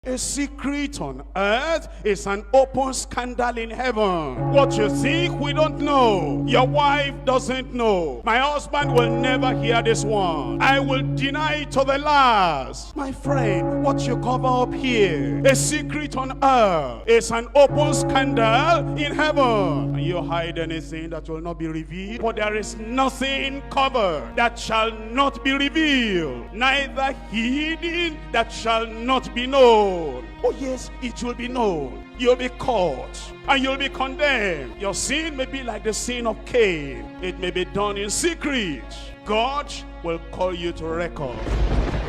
A secret on earth is an open scandal in heaven. What you think, we don't know. Your wife doesn't know. My husband will never hear this one. I will deny it to the last. My friend, what you cover up here, a secret on earth is an open scandal in heaven. And you hide anything that will not be revealed, for there is nothing covered that shall not be revealed, neither hidden that shall not be known. Oh yes, it will be known. You'll be caught and you'll be condemned. Your sin may be like the sin of Cain. It may be done in secret. God will call you to record.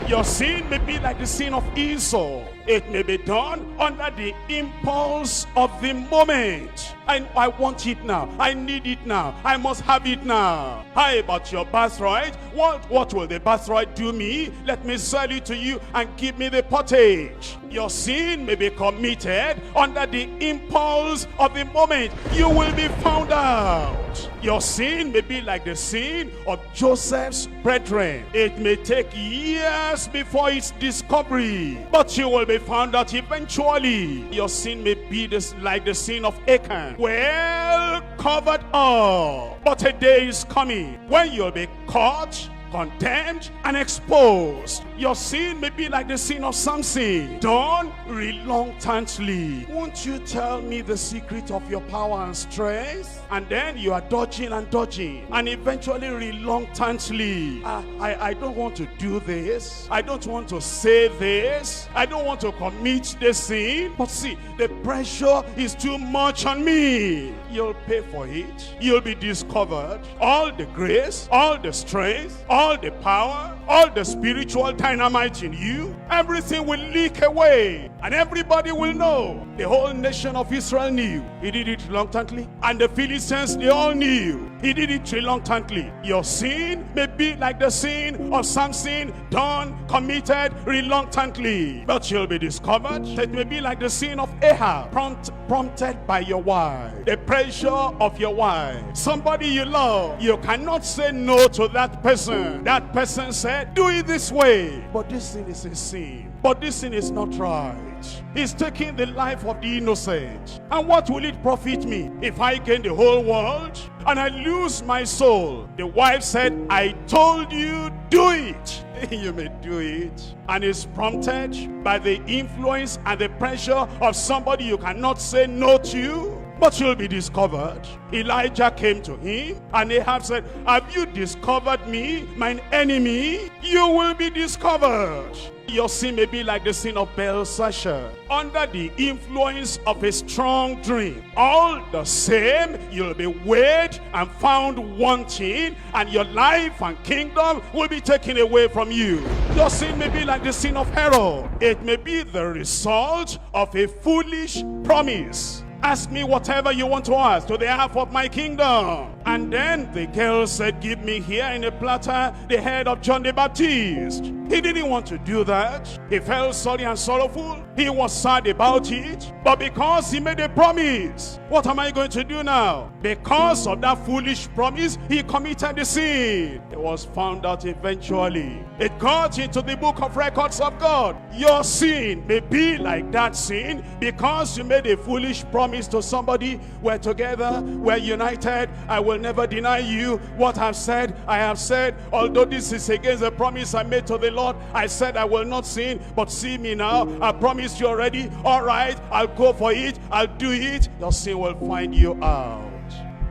Your sin may be like the sin of Esau. It may be done under the impulse of the moment. I want it now. I need it now. I must have it now. How about your birthright? What will the birthright do me? Let me sell it to you and give me the pottage. Your sin may be committed under the impulse of the moment. You will be found out. Your sin may be like the sin of Joseph's brethren. It may take years before its discovery, but you will be found out eventually. Your sin may be like the sin of Achan, well covered up. But a day is coming when you'll be caught, condemned, and exposed. Your sin may be like the sin of Samson, done reluctantly. Won't you tell me the secret of your power and strength? And then you are dodging and dodging, and eventually reluctantly, I don't want to do this. I don't want to say this. I don't want to commit this sin. But see, the pressure is too much on me. You'll pay for it. You'll be discovered. All the grace, all the strength, all the power, all the spiritual dynamite in you, everything will leak away, and everybody will know. The whole nation of Israel knew. He did it reluctantly, and the Philistines, they all knew. He did it reluctantly. Your sin may be like the sin of Samson, done, committed reluctantly, but you'll be discovered. It may be like the sin of Ahab, prompted by your wife, the pressure of your wife, somebody you love. You cannot say no to that person. That person said, do it this way, but this sin is a sin. But this sin is not right. It's taking the life of the innocent. And what will it profit me if I gain the whole world and I lose my soul? The wife said, I told you, do it. You may do it. And it's prompted by the influence and the pressure of somebody you cannot say no to. But you'll be discovered. Elijah came to him, and Ahab said, have you discovered me, mine enemy? You will be discovered. Your sin may be like the sin of Belshazzar, under the influence of a strong drink. All the same, you'll be weighed and found wanting, and your life and kingdom will be taken away from you. Your sin may be like the sin of Herod. It may be the result of a foolish promise. Ask me whatever you want to ask to the half of my kingdom. And then the girl said, give me here in a platter the head of John the Baptist. He didn't want to do that. He felt sorry and sorrowful. He was sad about it. But because he made a promise, what am I going to do now? Because of that foolish promise, he committed the sin. It was found out eventually. It got into the book of records of God. Your sin may be like that sin because you made a foolish promise to somebody. We're together, we're united, I will never deny you. What I've said, I have said. Although this is against the promise I made to the Lord, I said I will not sin. But see me now, I promised you already. All right, I'll go for it, I'll do it. Your sin will find you out.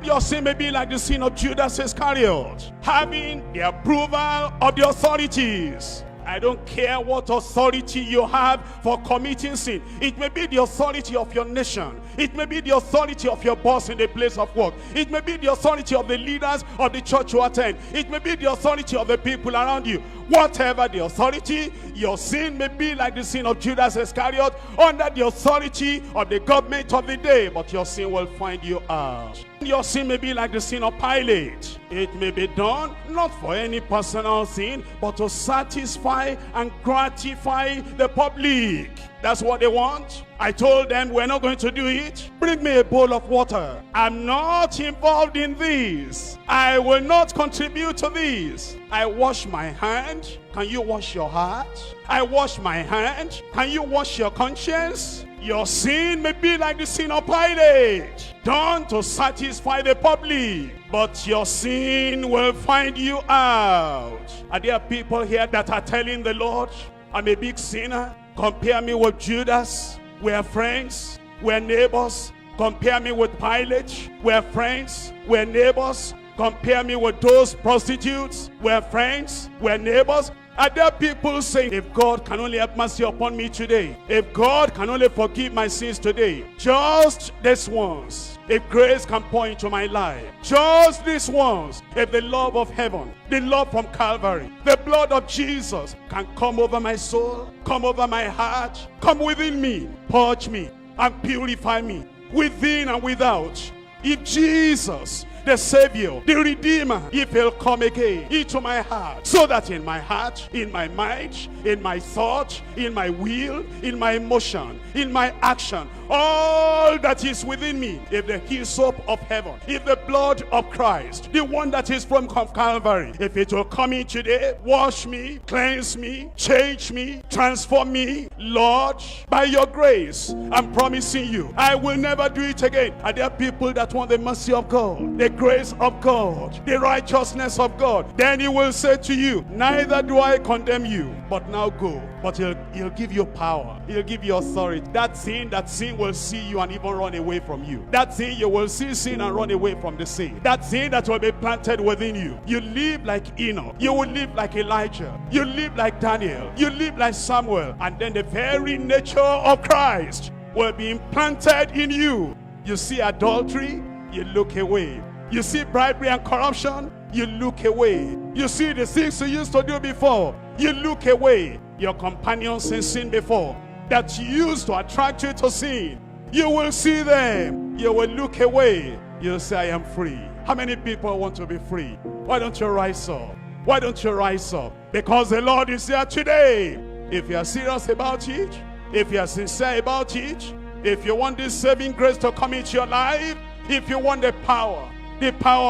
Your sin may be like the sin of Judas Iscariot, having the approval of the authorities. I don't care what authority you have for committing sin. It may be the authority of your nation. It may be the authority of your boss in the place of work. It may be the authority of the leaders of the church you attend. It may be the authority of the people around you. Whatever the authority, your sin may be like the sin of Judas Iscariot, under the authority of the government of the day, but your sin will find you out. Your sin may be like the sin of Pilate. It may be done not for any personal sin, but to satisfy and gratify the public. That's what they want. I told them we're not going to do it. Bring me a bowl of water. I'm not involved in this. I will not contribute to this. I wash my hand. Can you wash your heart? I wash my hand. Can you wash your conscience? Your sin may be like the sin of Pilate, done to satisfy the public, but your sin will find you out. Are there people here that are telling the Lord, I'm a big sinner? Compare me with Judas. We're friends. We're neighbors. Compare me with Pilate. We're friends. We're neighbors. Compare me with those prostitutes. We're friends. We're neighbors. Are there people saying, if God can only have mercy upon me today, if God can only forgive my sins today, just this once, if grace can pour into my life, just this once, if the love of heaven, the love from Calvary, the blood of Jesus can come over my soul, come over my heart, come within me, purge me and purify me within and without. If Jesus, the Savior, the Redeemer, if he'll come again into my heart, so that in my heart, in my mind, in my thought, in my will, in my emotion, in my action, all that is within me, if the hyssop of heaven, if the blood of Christ, the one that is from Calvary, if it will come in today, wash me, cleanse me, change me, transform me, Lord, by your grace, I'm promising you, I will never do it again. Are there people that want the mercy of God, the grace of God, the righteousness of God? Then he will say to you, neither do I condemn you, but now go. But he'll give you power, he'll give you authority. That sin will see you and even run away from you. That sin, you will see sin and run away from the sin. That sin that will be planted within you. You live like Enoch, you will live like Elijah, you live like Daniel, you live like Samuel, and then the very nature of Christ will be implanted in you. You see adultery, you look away. You see bribery and corruption, you look away. You see the things you used to do before, you look away. Your companions in sin before, that used to attract you to sin, you will see them, you will look away, you'll say, I am free. How many people want to be free? Why don't you rise up? Why don't you rise up? Because the Lord is here today. If you are serious about it, if you are sincere about it, if you want this saving grace to come into your life, if you want the power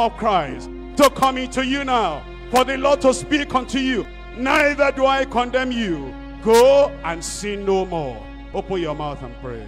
of Christ to come into you now, for the Lord to speak unto you, neither do I condemn you. Go and sin no more. Open your mouth and pray.